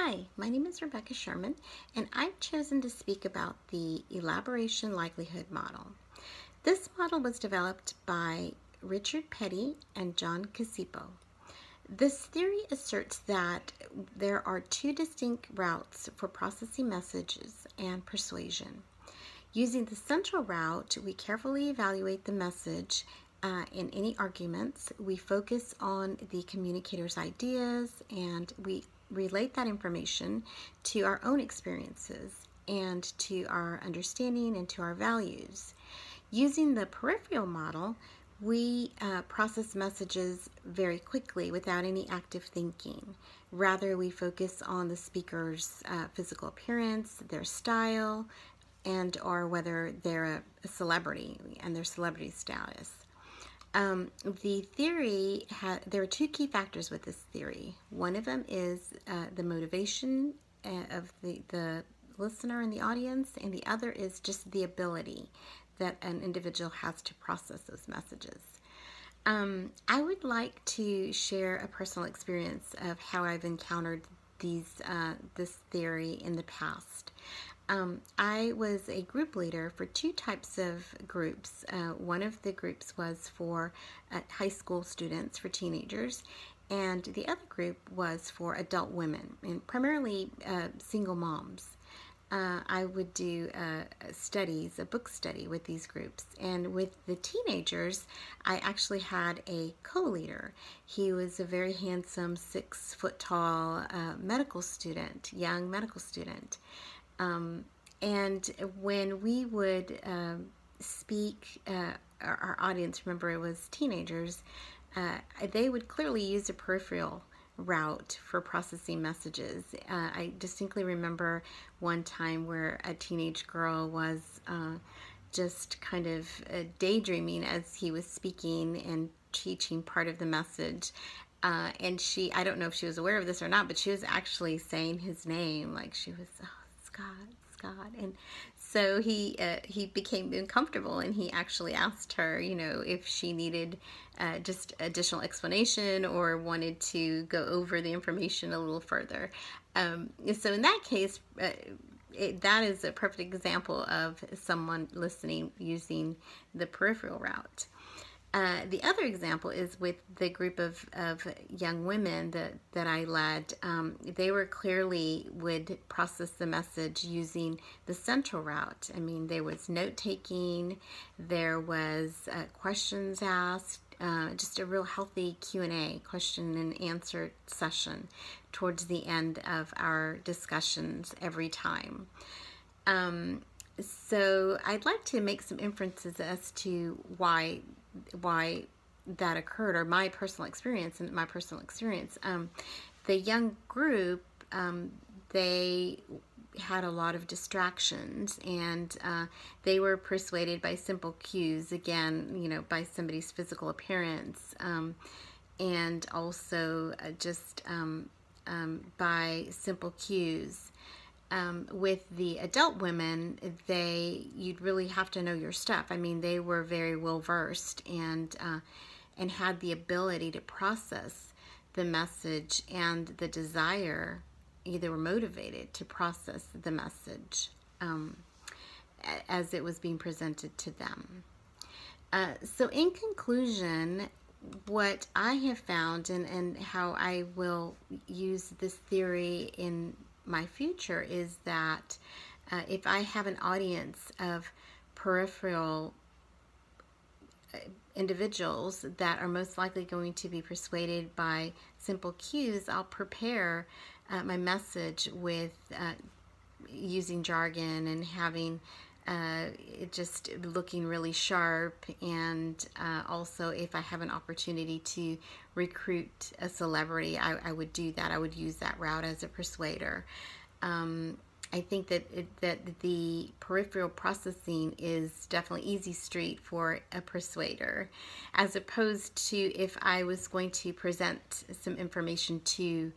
Hi, my name is Rebecca Sherman, and I've chosen to speak about the elaboration likelihood model. This model was developed by Richard Petty and John Casipo. This theory asserts that there are two distinct routes for processing messages and persuasion. Using the central route, we carefully evaluate the message. In any arguments, we focus on the communicator's ideas and we relate that information to our own experiences and to our understanding and to our values. Using the peripheral model, we process messages very quickly without any active thinking. Rather, we focus on the speaker's physical appearance, their style, and or whether they're a celebrity and their celebrity status. The theory, there are two key factors with this theory. One of them is the motivation of the listener and the audience, and the other is just the ability that an individual has to process those messages. I would like to share a personal experience of how I've encountered this theory in the past. I was a group leader for two types of groups. One of the groups was for high school students, for teenagers, and the other group was for adult women, and primarily single moms. I would do studies, a book study with these groups. And with the teenagers, I actually had a co-leader. He was a very handsome, 6 foot tall medical student, young medical student. And when we would speak, our audience, remember it was teenagers, they would clearly use a peripheral route for processing messages. I distinctly remember one time where a teenage girl was just kind of daydreaming as he was speaking and teaching part of the message. And I don't know if she was aware of this or not, but she was actually saying his name, like she was, oh, Scott. And so he became uncomfortable, and he actually asked her, if she needed just additional explanation or wanted to go over the information a little further. So in that case, that is a perfect example of someone listening using the peripheral route. The other example is with the group of young women that I led. They were clearly would process the message using the central route. I mean, there was note-taking, there was questions asked, just a real healthy Q&A, question and answer session towards the end of our discussions every time. So I'd like to make some inferences as to why that occurred, or my personal experience. The young group, they had a lot of distractions, and they were persuaded by simple cues, again, by somebody's physical appearance, and also just by simple cues. With the adult women, you'd really have to know your stuff. I mean, they were very well versed and had the ability to process the message and the desire. They were motivated to process the message as it was being presented to them. So in conclusion, what I have found and how I will use this theory in my future is that if I have an audience of peripheral individuals that are most likely going to be persuaded by simple cues, I'll prepare my message with using jargon and having it just looking really sharp, and also if I have an opportunity to recruit a celebrity, I would do that. I would use that route as a persuader. I think that the peripheral processing is definitely easy street for a persuader, as opposed to if I was going to present some information to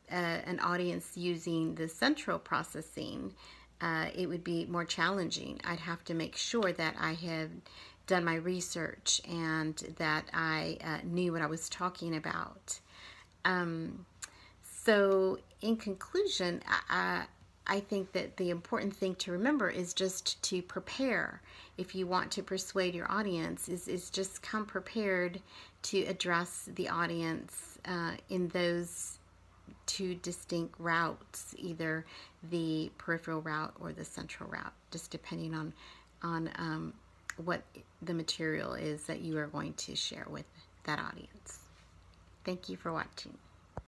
an audience using the central processing. It would be more challenging. I'd have to make sure that I had done my research and that I knew what I was talking about. So in conclusion, I think that the important thing to remember is just to prepare. If you want to persuade your audience, is just come prepared to address the audience in those two distinct routes, either the peripheral route or the central route, just depending on what the material is that you are going to share with that audience. Thank you for watching.